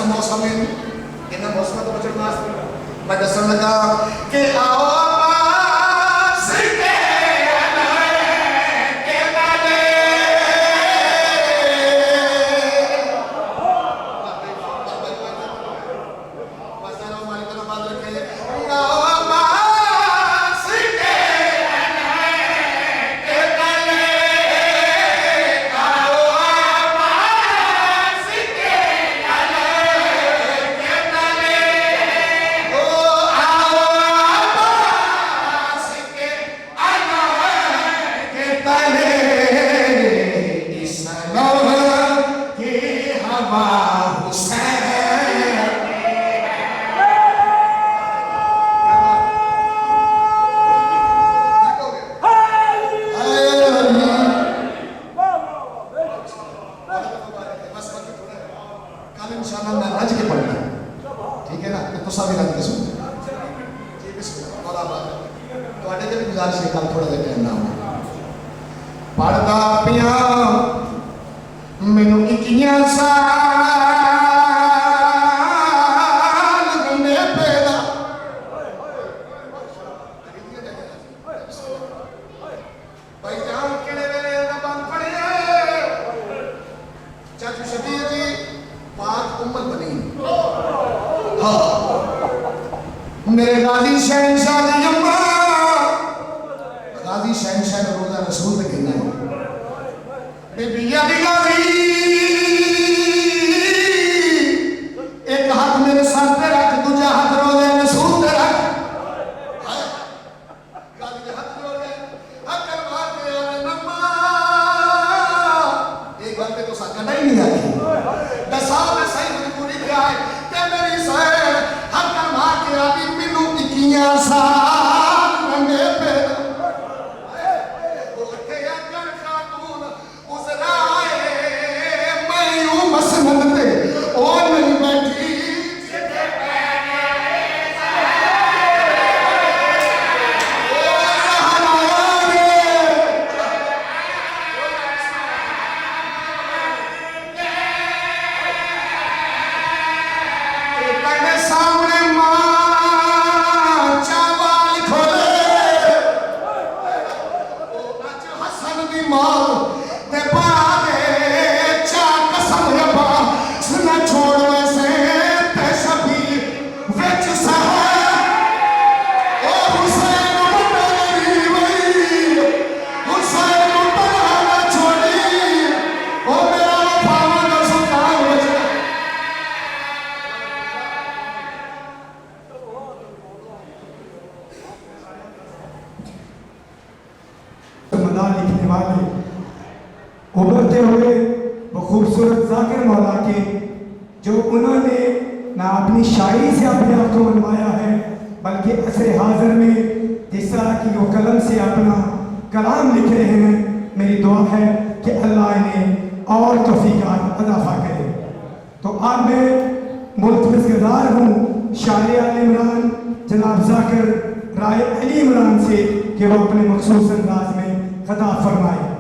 موسم ہے ان موسم تو بچن واسطے میں دسن لگا کہ آؤ پڑھتا پیا مینوں اکیاں سال گندے پیدا بھائی جان کہڑے ویلے دا بند پڑے چاچو شبیر جی پاک امت بنی ہاں میرے غازی شہنشاہ دی اماں غازی شہنشاہ نے روزہ رسول پہ کہنا ہے بی بی علی غازی ایک ہاتھ میرے سر پہ رکھ دوجا ہاتھ روزہ رسول پہ رکھ غازی نے ہاتھ روزے اکر بات کے آنے نمہ ایک بات پہ تو ساتھ نہیں نہیں آئی دسا میں صحیح مجبوری پہ آئے کہ میری سہر اکر بات کے آنے منوں اکیاں سال رنگے پہ لکھنے والے ابھرتے ہوئے وہ خوبصورت ذاکر مولا کے جو انہوں نے نہ اپنی شاعری سے اپنے آپ کو منوایا ہے بلکہ عصر حاضر میں جس طرح کی وہ قلم سے اپنا کلام لکھ رہے ہیں میری دعا ہے کہ اللہ انہیں اور توفیقات اضافہ کرے تو آج میں ملتمس گزار ہوں شاعر آل عمران جناب ذاکر رائے علی عمران سے کہ وہ اپنے مخصوص انداز میں خطاب فرمائے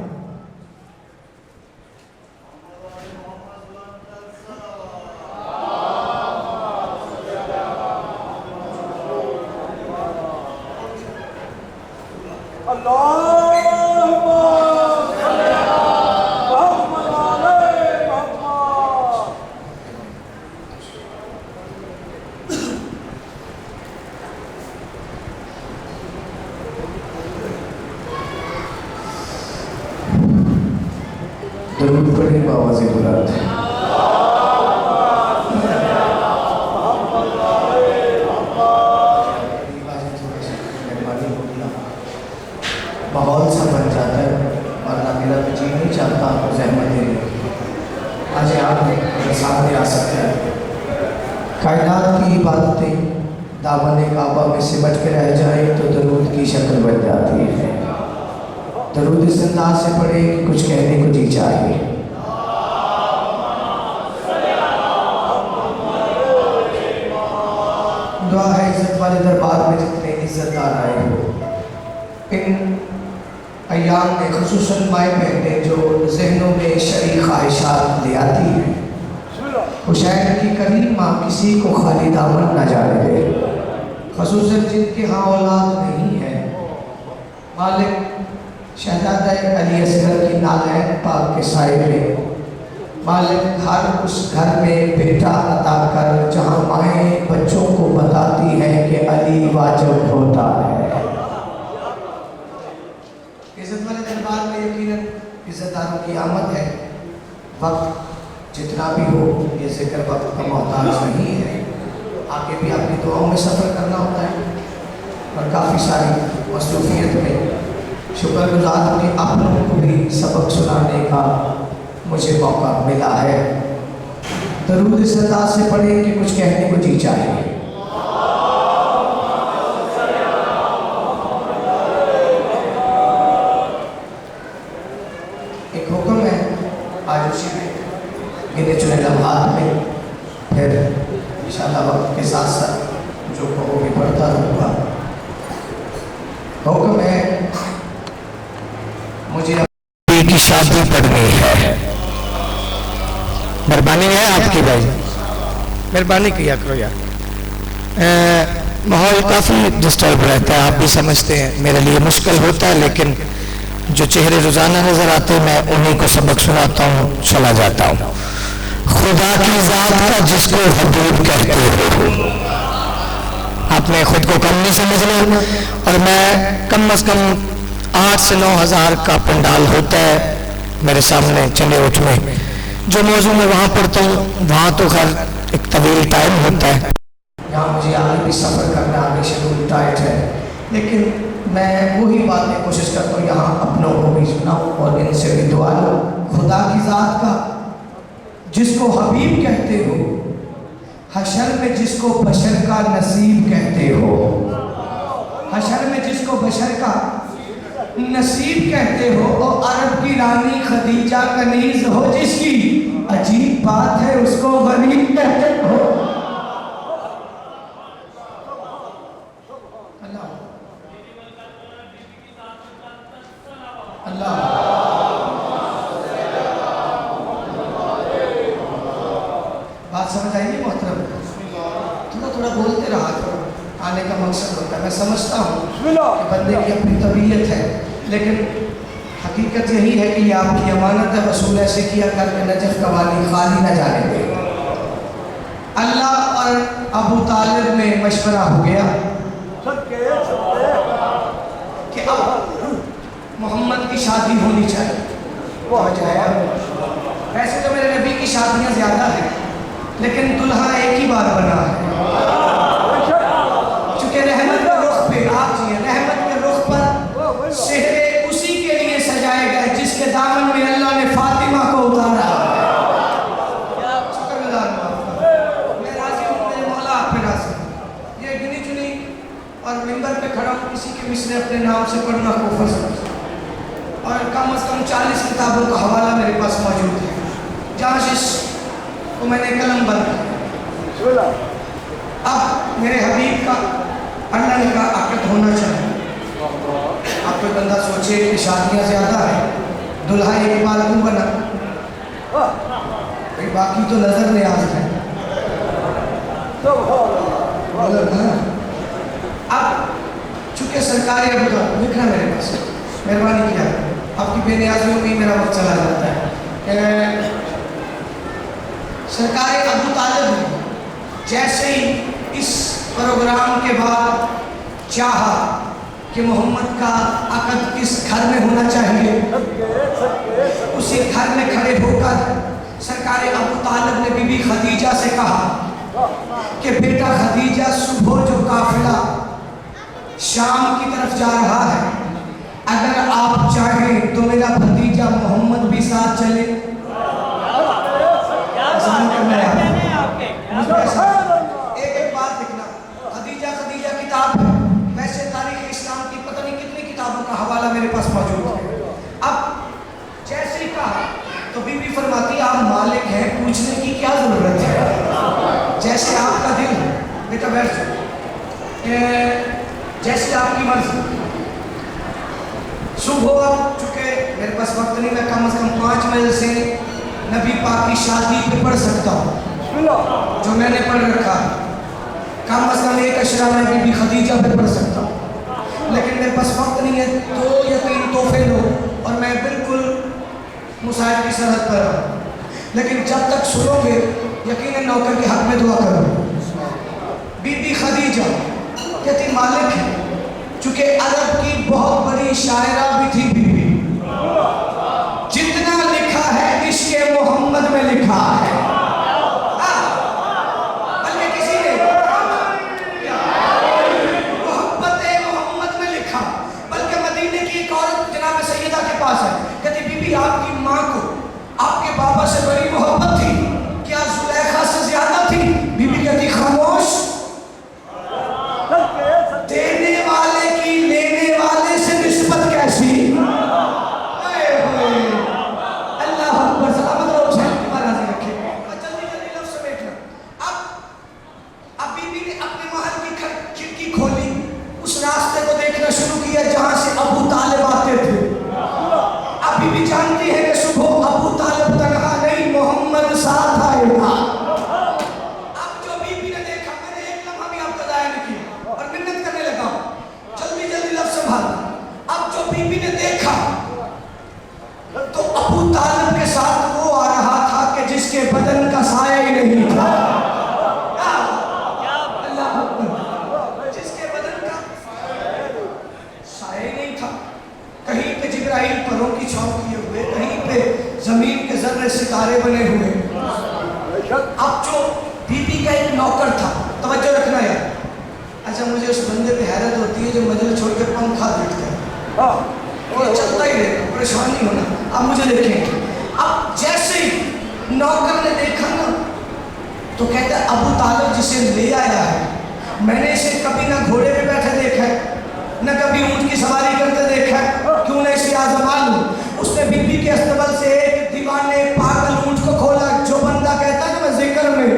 درود پڑھیں بآواز بلند ماحول سا بن جاتا ہے ورنہ میرا تو جی نہیں چاہتا آپ کو زحمت دے دیں آج آپ میرے سامنے آ سکتے ہیں کائنات کی عبادتیں دامن کعبہ میں سمٹ کے رہ جائیں تو درود کی شکل بن جاتی ہے درود اس انداز سے پڑھے کہ کچھ کہنے کو جی چاہیے دعا ہے عزت والے دربار میں جتنے عزت دار آئے ہو ان ایام میں خصوصاً مائیں بہنیں جو ذہنوں میں شرعی خواہشات لے آتی ہیں وہ हुसैन की करीम माँ किसी को खाली दामन न जाने दे, खसूसन जिनके यहाँ औलाद नहीं है। मालिक शहजादा अली असगर की नालैन पाक के साए में मालिक हर उस घर में बेटा अता कर जहाँ माएँ बच्चों को बताती हैं कि अली वाजिब होता है। इज़्ज़त वाले दरबार में यकीनन इज़्ज़तदारों की आमद है। वक्त जितना भी हो ये ज़िक्र वक्त का मोहताज नहीं है। आगे भी अपनी दुआओं में सफ़र करना होता है और काफ़ी सारी मसरूफियत में शुक्रगुज़ार हूँ कि आप लोगों को भी सबक सुनाने का मुझे मौका मिला है। दरूद इस अंदाज से पढ़े कि कुछ कहने को जी चाहे। एक हुक्म है आज उसी में गिने चुने लम्हात में, फिर इंशाअल्लाह वक्त के साथ साथ जो कहोगे पढ़ता रहूँगा। हुक्म है मुझे की शादी पढ़नी है। मेहरबानी है आपकी भाई, मेहरबानी किया करो यार। माहौल काफ़ी डिस्टर्ब रहता है, आप भी समझते हैं। मेरे लिए मुश्किल होता है, लेकिन जो चेहरे रोज़ाना नज़र आते हैं मैं उन्हीं को सबक सुनाता हूँ, चला जाता हूँ। खुदा की ज़ात का जिसको हबीब कहते हो, आपने खुद को कम नहीं समझना। और मैं कम अज़ कम 8 से 9 हज़ार का पंडाल होता है मेरे सामने चले उठ में। जो मौजू में वहाँ पढ़ता हूँ वहाँ तो खैर एक तवील टाइम होता है। यहाँ मुझे आगे भी सफ़र करना, आगे शेड्यूल टाइट है, लेकिन मैं वही बातें कोशिश करता हूँ यहाँ अपनों को भी सुनाऊँ और इनसे भी दुआ लूँ। खुदा की ज़ात का जिसको हबीब कहते हो, हशर में जिसको बशर का नसीब कहते हो, हशर में जिसको बशर का नसीब कहते हो, और अरब की रानी खदीजा कनीज हो जिसकी अजीब बात है उसको गरीब कहते हो। अल्लाह अल्लाह बात समझ आएगी मोहतरम? थोड़ा थोड़ा बोलते रहा करो, आने का मकसद होता है। मैं समझता हूँ कि बंदे की अपनी तबीयत है, लेकिन हकीकत यही है कि ये आपकी अमानत है। रसूल ऐसे किया कर के नजफ कवाली खाली न जाने दे। अल्लाह और अबू तालिब में मशवरा हो गया कि अब मोहम्मद की शादी होनी चाहिए। वैसे तो मेरे नबी की शादियाँ ज़्यादा हैं, लेकिन दुल्हा एक ही बार बना है। चूँकि रहमत के रुख पे आप जी रहमत के रुख पर सेहरे उसी के लिए सजाए गए जिसके दामन में अल्लाह ने फातिमा को उतारा। शुक्रगुज़ार हूँ आपका, मैं राज़ी हूँ, मेरे मौला आप पे राज़ी। ये गिनी चुनी और मिंबर पे खड़ा हूँ, किसी के मिसरे अपने नाम से पढ़ना को फर्ज और कम अज़ कम 40 किताबों का हवाला मेरे पास मौजूद है, जहाँ जिस को मैंने कलम बंद किया। अब मेरे हबीब का अल्लाह ने कहा आकत होना चाहिए। आप कोई बंदा सोचे कि शादियाँ ज़्यादा है, दुल्हा एक बार क्यों बना? भाई बाकी तो नजर न्याज है। अब चूँकि सरकारी अब लिखना मेरे पास, मेहरबानी किया, आपकी बेनियाजियों में मेरा वक्त चला जाता है। सरकार अबू तालिब ने जैसे ही इस प्रोग्राम के बाद चाहा कि मोहम्मद का अक़द किस घर में होना चाहिए, उसी घर में खड़े होकर सरकार अबू तालिब ने बीबी खदीजा से कहा कि बेटा खदीजा, सुबह जो काफिला शाम की तरफ जा रहा है, अगर आप चाहें तो मेरा भतीजा मोहम्मद भी साथ चले। एक बात लिखना, खदीजा खदीजा किताब है, वैसे तारीख इस्लाम की पता नहीं कितनी किताबों का हवाला मेरे पास मौजूद है। अब जैसे ही कहा तो बीबी फरमाती आप मालिक हैं, पूछने की क्या जरूरत है, जैसे आपका दिल, बेटा बैठ जाओ, जैसे आपकी मर्जी। सुबह चुके मेरे पास वक्त नहीं, मैं कम से कम 5 बजे से नबी पाक की शादी पे पढ़ सकता हूँ। जो मैंने पढ़ रखा है, कम अज़ कम एक अशरा में बीबी खदीजा पे पढ़ सकता हूँ, लेकिन मेरे पास वक्त नहीं है। 2 या 3 तोहफे लो और मैं बिल्कुल मुसाहिब की सरहद पर हूँ। लेकिन जब तक सुनोगे यकीनन नौकर के हक में दुआ करो। बीबी खदीजा कहती मालिक है, चूंकि अरब की बहुत बड़ी शायरा भी थी बीबी, जितना लिखा है इश्क़े मोहम्मद में लिखा है। बल्कि किसी ने मोहब्बत मोहम्मद में लिखा, बल्कि मदीने की एक औरत जनाब सैयदा के पास है, कहती बीबी आपकी माँ को आपके बाबा से बड़ी मोहब्बत थी, क्या जुलेखा से ज्यादा थी? बीबी कहती खामोश, देने वाले की लेने वाले से निस्बत कैसी? अल्लाह अकबर, सलामत रहो, राजी रखे। जल्दी जल्दी लफ्ज़ समेटना। अब बीबी ने अपने महल की खिड़की खोली, उस रास्ते को देखना शुरू किया जहां से अबू तालिब आते थे। अब बीबी जानती है कि सुबह अबू तालिब तनहा नहीं, मोहम्मद साथ आएगा। अब जो बीबी ने देखा, मैंने एक लम्हा भी आपका जाया नहीं किया और मिन्नत करने लगा, जल्दी जल्दी लफ्ज़ संभाल। अब जो बीबी ने देखा तो अबू तालिब के साथ वो आ रहा था कि जिसके बदन का साया ही नहीं था। अल्लाह अकबर, जिसके बदन का साया ही नहीं था। कहीं पे जिब्राइल परों की छाँव किए हुए, कहीं पे जमीन के जर्रे सितारे बने हुए। अब जो बीबी का एक नौकर था, तवज्जो रखना यार। अच्छा, मुझे उस बंदे पे हैरत होती है जो मजल छोड़ के पंखा देखता है, और चलता ही रहेगा, परेशान नहीं होना। अब मुझे देखें, अब जैसे ही नौकर ने देखा ना, तो कहता है अबू तालिब जिसे ले आया है, मैंने इसे कभी ना घोड़े पे बैठे देखा है, न कभी ऊंट की सवारी करते देखा है, क्यों ना इसे आजमा लूं। उसने बीबी के अस्तबल से एक दीवाने पागल ऊंट को खोला। जो बंदा कहता है कि मैं जिक्र में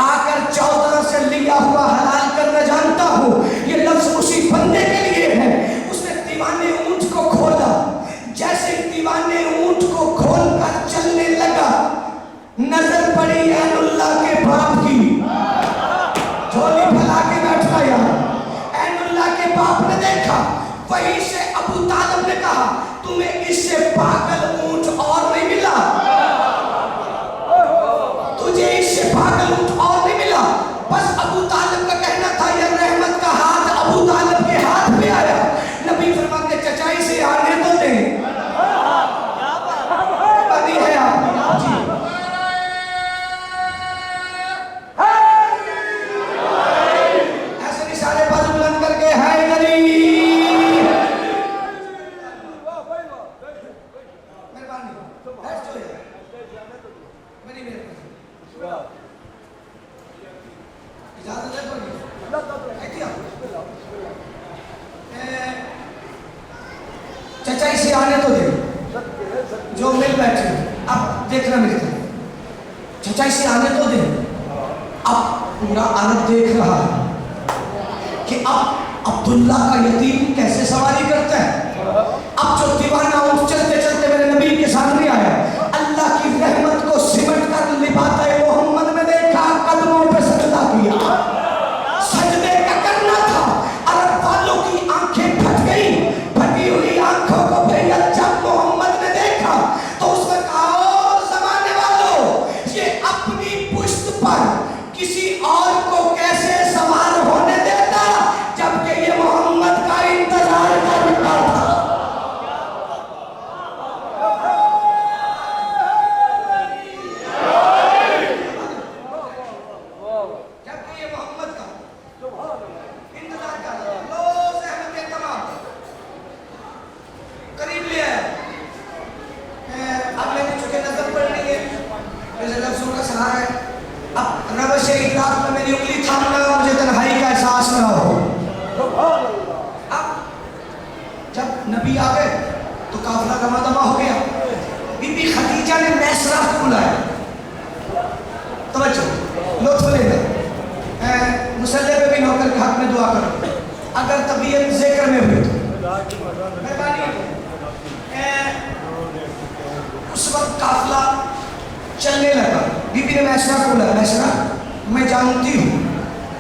आकर 14 से लिया हुआ हलाल करना जानता हूँ, ये लफ्ज उसी बंदे के लिए है। उसने दीवाने ऊंट को खोला, जैसे दीवाने ऊंट को खोल कर चलने लगा, नजर पड़ी ऐनुल्लाह के बाप की, झोली फैला के बैठा यार। ऐनुल्लाह के बाप ने देखा, वहीं से अबू तालिब ने कहा तुम्हें इससे पागल ऊंट और नहीं मिला, तुझे इससे पागल ऊंट और नहीं मिला। बस अबू तालिब का कहना था यह रहमत का हाथ अबू तालिब के हाथ में आया। नबी फरमाते चचाई से आने तो दे, बनी है आप जी। ऐसे निशाने बाजू बुलंद करके है गरीब। चचा इसे आने तो दे, जो मिल बैठे। अब देखना मेरी तरफ, चचा इसे आने तो दे। अब पूरा अरब देख रहा है कि अब अब्दुल्ला का यतीम कैसे सवारी करता है। अब जो दीवाना ऊंट चलते चलते मेरे नबी के सामने आया, अल्लाह की रहमत को सिमट कर लिबाते मोहम्मद में देखा, कदमों पे सजदा किया। सजदे का करना था, अरब वालों की आंखें फट गई। फटी हुई आंखों को भैया जब मोहम्मद ने देखा तो उसने कहा ओ जमाने वालों, ये अपनी पुश्त पर किसी और को कैसे सवार होने देता, जबकि ये मोहम्मद का इंतजार कर रहा था। जबकि ये मोहम्मद का इंतजार कर रहा था। लो सहमत तमाम करीब ले आया। अब मैंने चुके नजर पड़नी है, मेरे लफ्जों का सहारा है। अब रवश इदराक में मेरी उंगली थामना, मुझे तन्हाई का एहसास ना हो। अब जब नबी आ गए तो काफिला दमा हो गया। बीबी खदीजा ने मैसरा को बुलाया। तवज्जो, लुत्फ लेना। मुसल्ले पे भी नौकर के हक में दुआ करो, अगर तबीयत जिक्र में हुई तो मेहरबानी। उस वक्त काफिला चलने लगा। बीबी ने मैसरा को बोला, मैसरा मैं जानती हूँ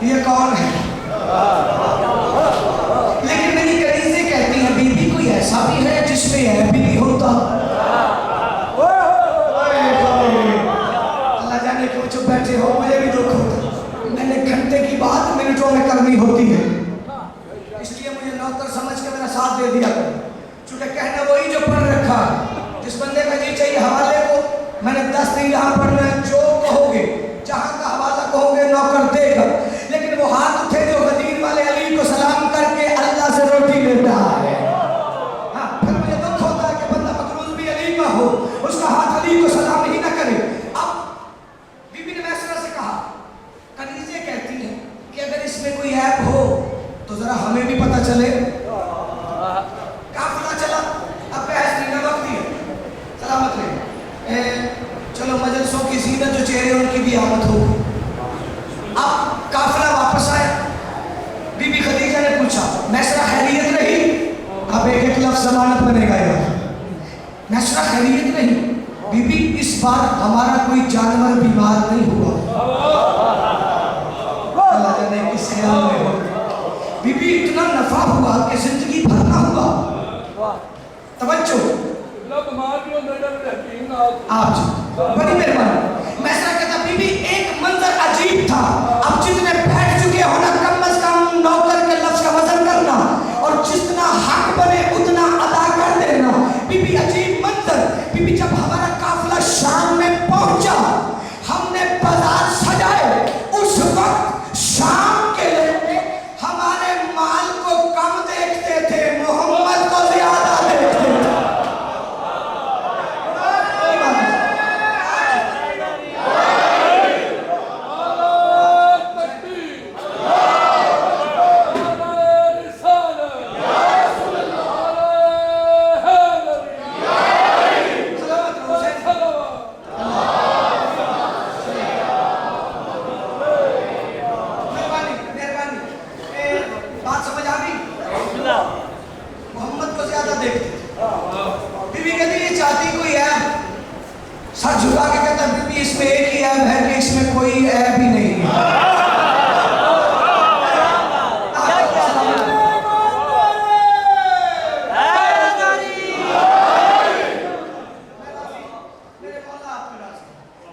ये कौन है, लेकिन मेरी कनीज़े कहती है बीबी कोई ऐसा भी है जिसमें ऐब भी नहीं होता। अल्लाह जाने क्यों चुप बैठे हो, मुझे भी दुख होता। मैंने घंटे की बात मिनटों में करनी होती है, इसलिए मुझे नौकर समझ के मेरा साथ दे दिया करो। चूंकि कहना वही जो पढ़ रखा है, जिस बंदे का जी चाहिए हवाले को, मैंने 10 दिन यहाँ पढ़ना है, जो कहोगे जहाँ का हवाला कहोगे नौकर देगा। लेकिन वो हाथ उठे जो गदीर वाले अली को सलाम करके अल्लाह से रोटी लेता है। हाँ, फिर मुझे दुख होता है कि बंदा मकरूज भी अली का हो, उसका हाथ अली को सलाम ही ना करे। अब बीबी ने मैसरा से कहा, कनीज़े कहती हैं कि अगर इसमें कोई ऐप हो तो जरा हमें भी पता चले। काफिला चला, अब बहस नहीं ना वक्त है, सलामत रहे। चलो मजलिसों की जीनत जो चेहरे उनकी भी आमद हो। अब काफिला वापस आया, बीबी खदीजा ने पूछा, मैसरा खैरियत रही? अब एक लफ्ज़ ज़मानत बनेगा यार। मैसरा खैरियत नहीं बीबी, इस बार हमारा कोई जानवर बीमार नहीं हुआ। अल्लाह जाने किस ख्याल में हो। बीबी इतना नफा हुआ कि जिंदगी भर ना हुआ। तवज्जो आप बड़ी मेहरबानी। मैसरा कहता बीबी एक मंजर अजीब था, अब जितने बैठ चुके हो ना कम अज कम नौकर के लफ्ज का वजन करना और जितना हक बने उतना अदा कर देना। बीबी अजीब मंजर। बीबी जब हमारा काफिला शाम में पहुंचा, हमने बाजार सजाए, उस वक्त शाम के लोग हमारे माल को कम देखते थे, मोहम्मद को ज्यादा देखते थे। सर झुका के कहता बीबी इसमें एक ही ऐब है कि इसमें कोई ऐब ही नहीं है।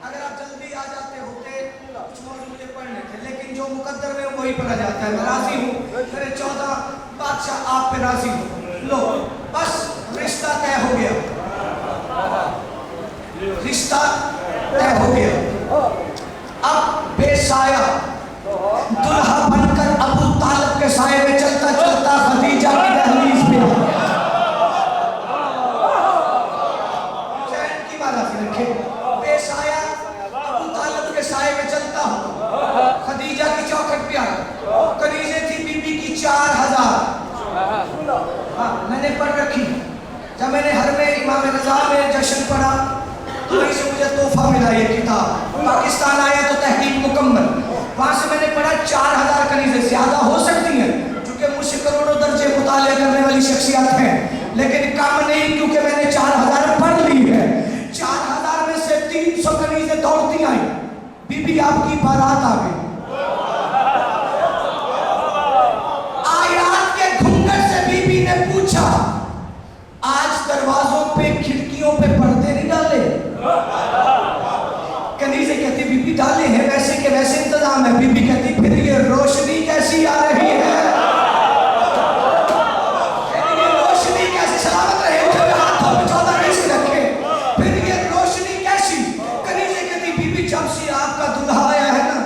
अगर आप जल्दी आ जाते होते कुछ मौजूद मुझे पढ़ने थे, लेकिन जो मुकद्दर में वही पढ़ा जाता है। मैं राजी हूँ, मेरे 14 बादशाह आप पे राजी हो। लो बस रिश्ता तय हो गया, रिश्ता तय हो गया। अब बेसाया दुल्हा बनकर अबू तालिब के साए में चलता चलता खदीजा की दहलीज पे आ गया। चैन की बात रखे, बेसाया अबू तालिब के साए में चलता हूँ, खदीजा की चौखट पे आ गया। कनीज़े थी बीबी की 4000। हाँ, मैंने पढ़ रखी। जब मैंने हर में इमाम रज़ा में जश्न पढ़ा तो वहीं से मुझे तोहफा मिला ये किताब। पाकिस्तान आया तो तहकीक मुकम्मल, वहाँ से मैंने पढ़ा 4000 कनीज़े। ज़्यादा हो सकती हैं क्योंकि मुझसे करोड़ों दर्जे मुताले करने वाली शख्सियत हैं, लेकिन कम नहीं क्योंकि मैंने 4000 पढ़ ली है। 4000 में से 300 कनीज़े दौड़ती आई। बीबी आपकी बारात आ गई। आयात के घूंघट से बीबी ने पूछा, आज दरवाजों पे खिड़कियों पे पर्दे नहीं डाले? कनीज़े कहती बीबी डाले हैं, वैसे के वैसे इंतजाम है। बीबी कहती फिर ये रोशनी कैसी आ रही है? ये रोशनी कैसी? सलामत रहे, हाथों में 14 रिस्क रखे, फिर ये रोशनी कैसी? कनीज़े कहती बीबी जब से आपका दूल्हा आया है ना,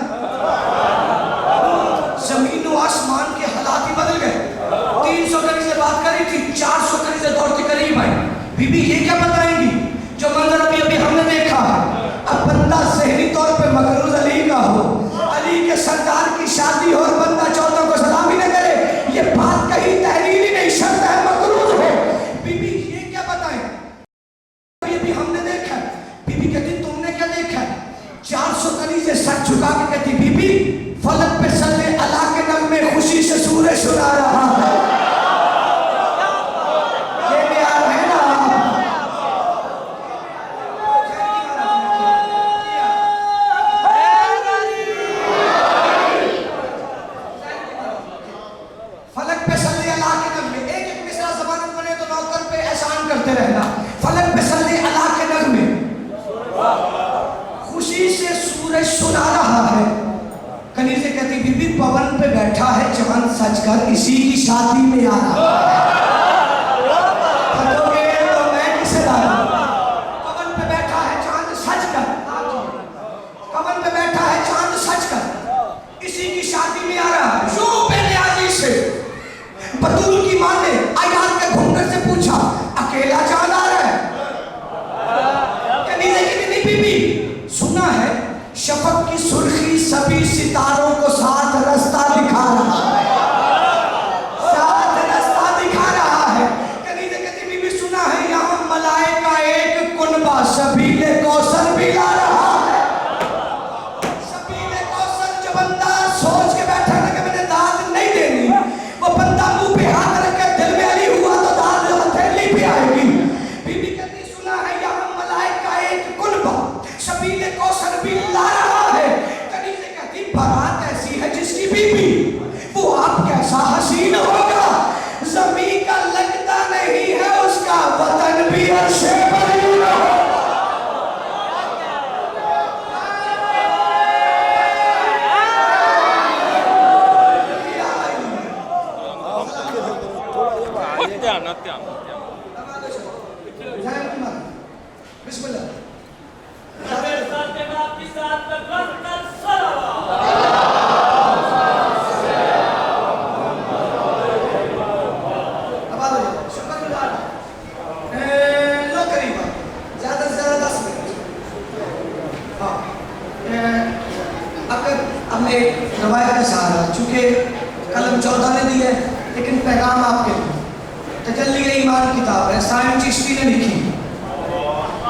जमीन और आसमान के हालात ही बदल गए। 300 कनीज़े बात करी थी, 400 कनीज़े दौड़ते करीब आई। बीबी ये क्या बताएंगी जो मंजर अभी अभी हमने देखा है? अब बंदा ज़हनी तौर पे मकरूज अली का हो, अली के सरदार की शादी हो और बंदा 14 को सलाम ही न करे, ये बात कहीं तहरीर ही नहीं, शर्त है मकरूज हो। बीबी ये क्या बताएं? अभी अभी हमने देखा। बीबी कहती तुमने क्या देखा? 400 कनीज़े सर झुका के कहती बीबी फलक पे सल्ले अला के नग में खुशी से सूरज सुना रहा है। ये प्यार है ना? करते रहना। फलक पे सल्ले अला के नगमे, खुशी से सूरज सुना रहा है। कनीज़े कहती बीबी पवन पे बैठा है चांद सच कर, इसी की शादी में आ रहा है। फटोगे तो मैं किसे लाऊं? पवन पे बैठा है चांद सच कर, पवन पे बैठा है चांद सच कर, इसी की शादी में आ रहा है। यूं बेनियाजी से बतूल की मां ने आयात के घूंघट से पूछा, अकेला चांद आ रहा है? कनीज़े कहती नहीं बीबी, सुना है शफक की सुर्खी सभी सितारों को साथ रास्ता दिखा रहा है, साथ रास्ता दिखा रहा है। कनीज़े कहती बीबी सुना है यहाँ मलाइका एक कुनबा सबीले कौसर भी ला रहा है। सबीले कौसर जो बंदा सोच के बैठा ना कि मैंने दाद नहीं देनी, वो बंदा मुंह पे हाथ रख के दिल में अली हुआ तो दाद हथेली पे आएगी। बीबी कहती सुना है यहाँ मलाइका एक कुनबा सबीले कौसर भी ला रहा है। कनीज़े कहती बारात ऐसी है जिसकी बीबी वो आप कैसा हसीन होगा, ज़मीं का लगता नहीं है उसका वतन भी अर्शे पर ही होगा। बिस्मिल्लाह। रवायत का सहारा, चूँकि कलम 14 ने दी है लेकिन पैगाम आपके लिए। तजल्ली ईमान किताब है, साइम चिश्ती ने लिखी।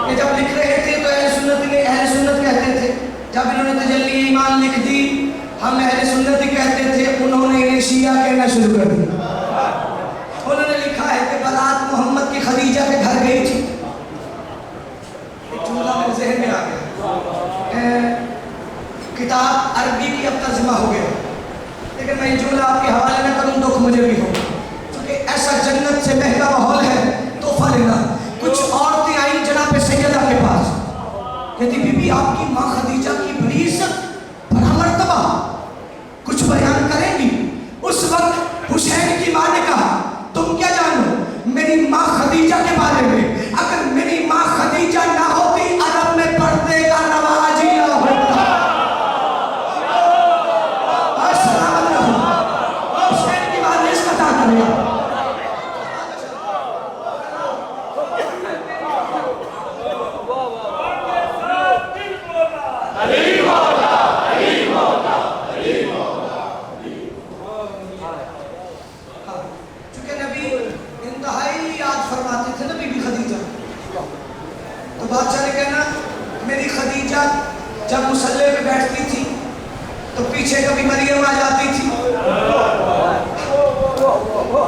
ये जब लिख रहे थे तो अहले सुन्नत कहते थे, जब इन्होंने तजल्ली ईमान लिख दी हम अहले सुन्नत ही कहते थे, उन्होंने इन्हें शिया कहना शुरू कर दिया। उन्होंने लिखा है कि बारात मोहम्मद की खदीजा के घर गई थी। एक जुमला मेरे ज़हन में आ गया, किताब अरबी की अब तर्जुमा हो गया, लेकिन मैं ये जुमला आपके हवाले में करूँ दुख मुझे भी हो, क्योंकि ऐसा जन्नत से महंगा माहौल है तोहफा लेना। कुछ औरतें आई जनाब सैयदा के पास, कहती बीबी आपकी माँ खदीजा की बड़ी इज्जत, बड़ा मर्तबा, कुछ बयान करेंगी? उस वक्त हुसैन की माँ ने कहा तुम क्या जानो मेरी माँ खदीजा के बारे में, अगर मेरी माँ खदीजा ना होती अरब में पर्दे का रवाज ही ना होता। हुसैन की बात इसका क्या करेगा? तो बादशाह ने कहना मेरी खदीजा जब मुसल्ले पे बैठती थी तो पीछे कभी मरियम आ जाती थी।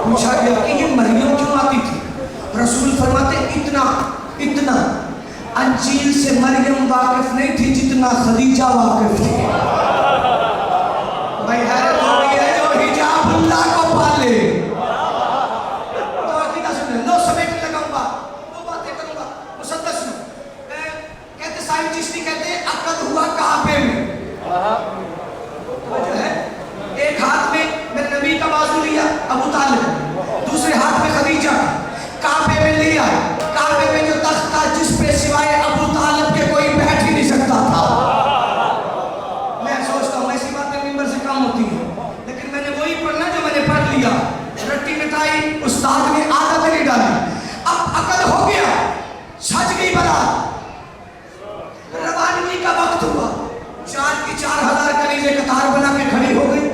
पूछा गया कि ये मरियम क्यों आती थी? रसूल फरमाते इतना अंजील से मरियम वाकिफ नहीं थी जितना खदीजा वाकिफ थी। भाई हैरत हो गई है जो हिजाबुल्लाह को पाले। तो अकीदा सुन लो, समेट लगाऊंगा वो बातें करूंगा मुसद्दस में। कहते साहिब चिश्ती कहते अकद हुआ काबे में, जो है एक हाथ में मेरे नबी का बाजू लिया अबू तालिब, दूसरे हाथ में खदीजा, काबे में लिया। काबे में जो तख्त था जिस पे सिवाय अबू तालिब के कोई बैठ ही नहीं सकता था। मैं सोचता हूँ ऐसी बातें मिंबर से कम होती हैं, लेकिन मैंने वही पढ़ना जो मैंने पढ़ लिया। रट्टी मिटाई उस्ताद ने आदत नहीं डाली। अब अकद हो गया, सज गई बारात, रवानगी का वक्त हुआ। 4,000 कलीजे कतार बना के खड़ी हो गई।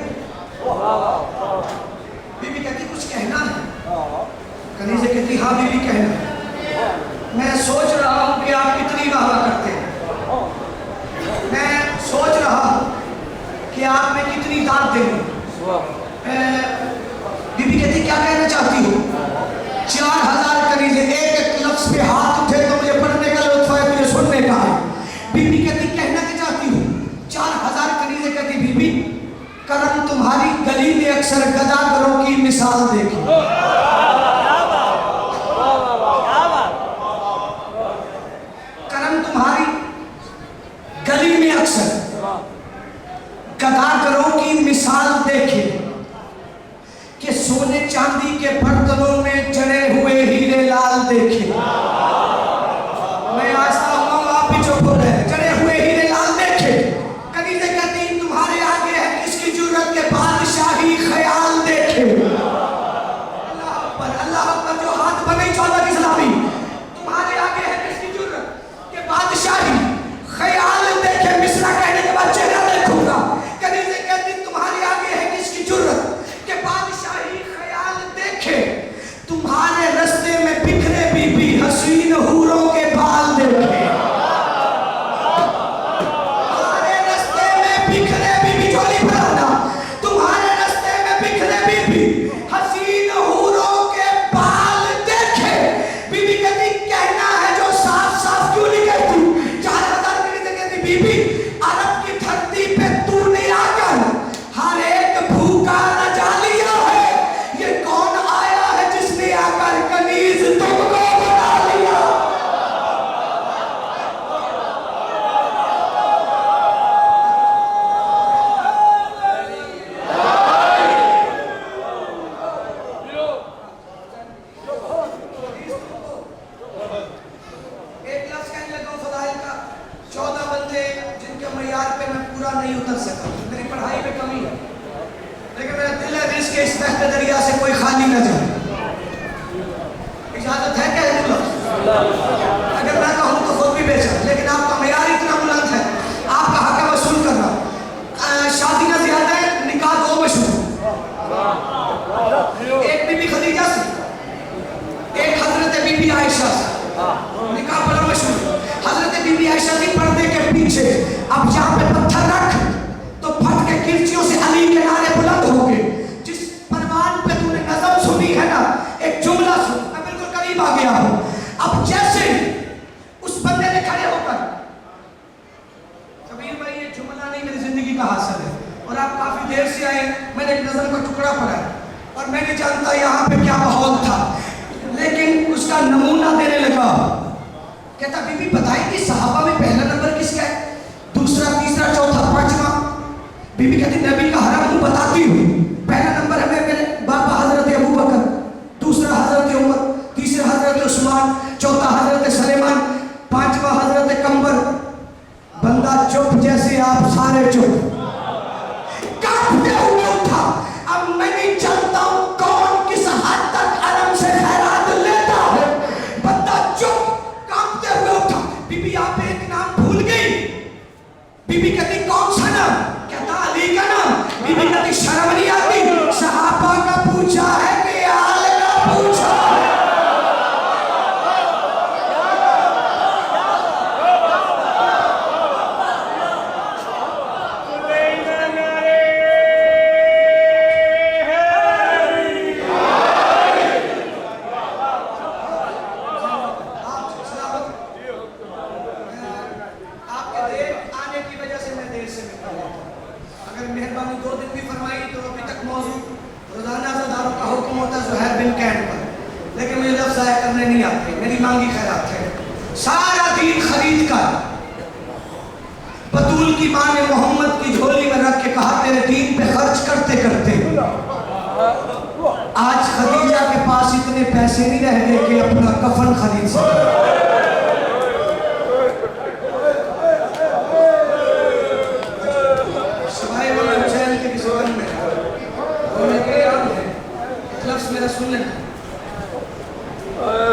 बीबी कहती कुछ कहना है? कलीजे कहती हाँ बीबी कहना। मैं सोच रहा हूँ कि आप कितनी वाह करते हैं, मैं सोच रहा हूँ कि आप में कितनी दाद देंगे। बीबी कहती क्या कहना चाहती हो? 4,000 कलीजे एक लफ्ज पे हाथ उठे तो मुझे पढ़ने का लुत्फ है, मुझे सुनने का है। बीबी कहती कहना क्या चाहती हूँ? 4,000 कलीजे कहती बीबी करम तुम्हारी गली में अक्सर गदागरों की मिसाल देखी। गदागरों की मिसाल देखे कि सोने चांदी के बर्तनों में जड़े हुए हीरे लाल देखे। मैं आज आप भी चुप हो रहे, जड़े हुए हीरे लाल देखे। कभी से कहती तुम्हारे आगे है किसकी जरूरत के बादशाही ख्याल देखे। अल्लाह अकबर, जो हाथ बने 14 की सलामी। तुम्हारे आगे है किसकी जरूरत के बादशाही ख्याल देखे। मिसरा कहने के बाद चेहरा देखूंगा। कभी से कहती तुम्हारे आगे है किसकी जरूरत के बादशाही ख्याल देखे। तुम्हारे रास्ते में बिखरे बीबी हसीन हूरों के बाल देखे। तुम्हारे रास्ते में बिखरे बीबी, झोली भराना, तुम्हारे रास्ते में बिखरे बीबी हसीन हूरों के बाल देखे। बीबी कहती कहना है जो साफ साफ क्यों नहीं कहती। 4000 की कहती बीबी अरब की धरती पे तूने आकर हर एक भूखा नचा लिया है। ये कौन आया है जिसने आकर कनीज तुमको बना लिया। एक लफ्ज कहने लगा फदाइल का, 14 बंदे जिनके मयार पे मैं पूरा नहीं उतर सका। मेरी पढ़ाई में कमी है, लेकिन मेरा दिल है रिस्क के इस बहते दरिया से कोई खाली न जाए। इजाजत है क्या लफ्ज? अगर मैं कहूँ तो खुद भी बेचा, लेकिन आपका मयार इतना बुलंद है, आपका हक वसूल करना। शादियाँ ज्यादा है, निकाह 2 मशहूर। एक बीबी खदीजा से, एक हजरत बीबी आयशा से। निकाह बड़ा मशहूर। हजरत बीबी आयशा की पर्दे के पीछे अब यहाँ पे पत्थर रख तो फट के किरचियों से अली के नारे बुलंद होंगे। जिस परवान पे तूने नज़म सुनी है ना, एक जुमला सुन, मैं बिल्कुल करीब आ गया हूँ। अब जैसे उस बंदे ने खड़े होकर, कबीर भाई ये जुमला नहीं मेरी जिंदगी का हासिल है और आप काफी देर से आए, मैंने एक नज़म का टुकड़ा पढ़ा और मैं नहीं जानता यहाँ पे क्या माहौल था, लेकिन उसका नमूना देने लगा। कहता बीबी बताएगी सहाबा में पहला नंबर किसका है, दूसरा, तीसरा, चौथा, पांचवा। बीबी कहती नबी का हरम हूँ, बताती हूँ। पहला नंबर है मेरे बाबा हजरत अबू बकर, दूसरा हजरत उमर, तीसरा हजरत उस्मान, चौथा हजरत सलेमान, पांचवा हजरत कंबर। बंदा चुप जैसे आप सारे चुप, कांपते हुए उठा। अब मैं नहीं जानता हूँ कौन किस हद तक अरम से खैरात लेता है। बंदा चुप कांपते हुए उठा। बीबी आप एक नाम भूल गई। बीबी कहती कौन सा नाम? कहता अली का नाम। बीबी कहती शर्म नहीं आती, सहाबा का पूछा है कि आल का पूछा है। मेरी मांगी खैरात है। सारा दीन खरीद कर बतूल की मां ने मोहम्मद की झोली में रख के कहा तेरे दीन पे खर्च करते करते आज खदीजा के पास इतने पैसे नहीं रह गए कि अपना कफन खरीद सके। सिवाय वाला हुसैन के किसी वन में लफ्ज मेरा सुन लेना,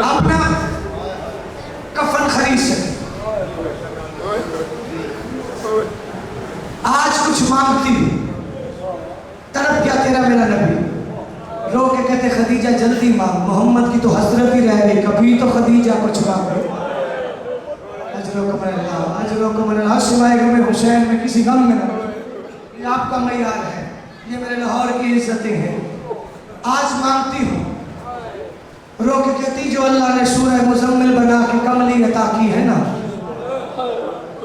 अपना कफन खरीद सके। आज कुछ मांगती हूँ, तरफ क्या तेरा मेरा नबी। रो के कहते खदीजा जल्दी मांग, मोहम्मद की तो हसरत ही रह गई, कभी तो खदीजा कुछ मांग। अजरो कमर सिवाय गम हुसैन में किसी गम में ना। ये आपका मयार है, ये मेरे लाहौर की इज्जतें हैं। आज मांगती हूँ, रो के कहती जो अल्लाह ने सूरह मुजम्मिल बना के कमली अता की है ना,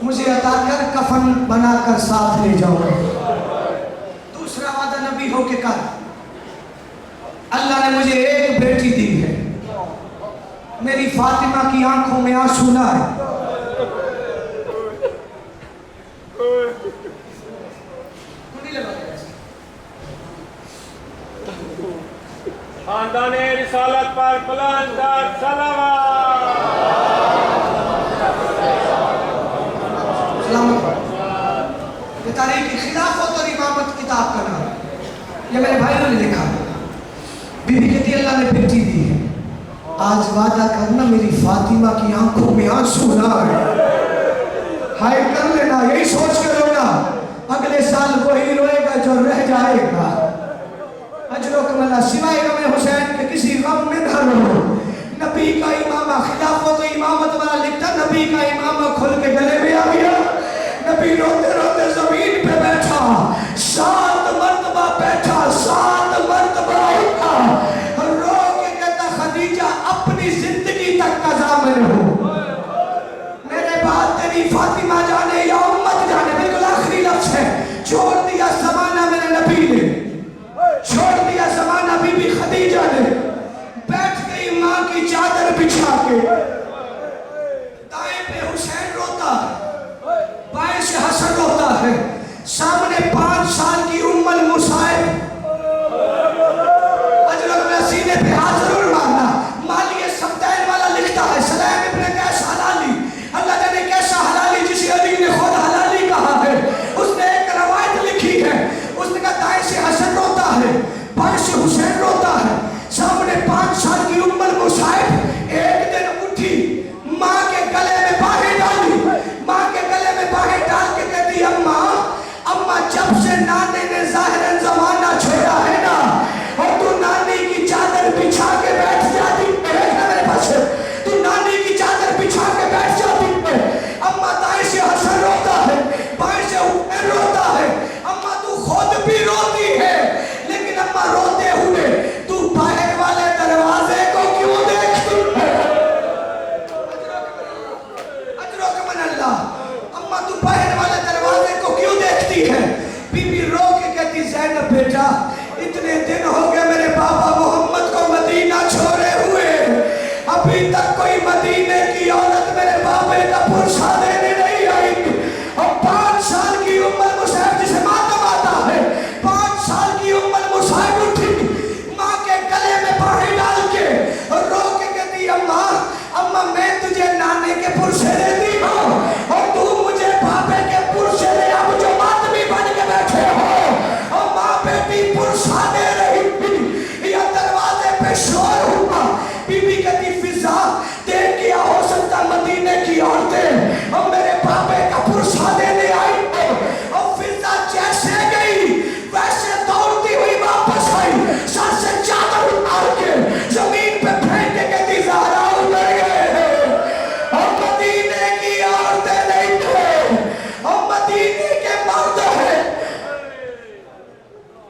मुझे अता कर कफन बनाकर साथ ले जाओ। दूसरा वादा नबी हो के कर, अल्लाह ने मुझे एक बेटी दी है, मेरी फातिमा की आंखों में आंसू ना है। खानदाने रिसालत पर बुलंदर सलामत। ये तारीख खिलाफत और इमामत किताब का नाम, ये मेरे भाइयों ने लिखा। बीबी कहती अल्लाह ने बेटी दी है, आज वादा करना मेरी फातिमा की आंखों में आंसू ना आए। हाय कर लेना, यही सोच के रोना, अगले साल वही रोएगा जो रह जाएगा। अजरुकमल्ला, सिवाय गम हुसैन के किसी गम में न रो। नबी का इमामा, खिलाफत इमामत वाला लिखता, नबी का इमामा खुल के गले में आ गया। नबी रोते रोते जमीन पे बैठा, 7 मरतबा बैठा, 7 मरतबा उठा, रो के कहता खदीजा अपनी जिंदगी तक कज़ा में हो, मेरे बाद तेरी फातिमा जाने या उम्मत जाने। बिल्कुल आखिरी लफ्ज़ है, छोड़ दिया ज़माना मेरे नबी ने, छोड़ दिया ज़माना बीबी खदीजा ने। बैठ गई माँ की चादर बिछा के, दाएं पे हुसैन रोता है, बाएं से हसन रोता है, सामने 5 साल की उम्मल मुसाइब। अजरक में सीने पे हाथ जरूर मारना। मालिए सब्तैन वाला लिखता है, सलाम इब्न कैस हलाली, अल्लाह जाने कैसा हलाली जिसे अली ने खुद हलाली कहा है। उसने एक रवायत लिखी है, उसने कहा दाएं से हसन रोता है, बाएं से हुसैन रोता है, सामने 5 साल की उम्मल मुसाइब। एक दिन उठी, माँ के गले में बाहें डाली, माँ के गले में बाहें डाल के कहती अम्मा, अम्मा जब से नानी ने ज़ाहिरन ज़माना छोड़ा है ना, और तू नानी की चादर बिछा के बैठ जाती है ना मेरे पास, तू नानी की चादर बिछा के बैठ जाती है। अम्मा दाएं से हसन रोता है, बाएं से हुसैन रोता है। अम्मा तू खुद भी रोती है, लेकिन अम्मा रोते हुए तू बाहर वाले दरवाजे को क्यों देखती है? अजरुकमन अल्लाह, अम्मा तू बाहर वाले दरवाजे को क्यों देखती है? बीबी रो के कहती ज़ैनब बेटा, इतने दिन हो गए मेरे बाबा मोहम्मद को मदीना छोड़े हुए, अभी तक कोई मदीने की औरत मेरे बाबे का पुरसा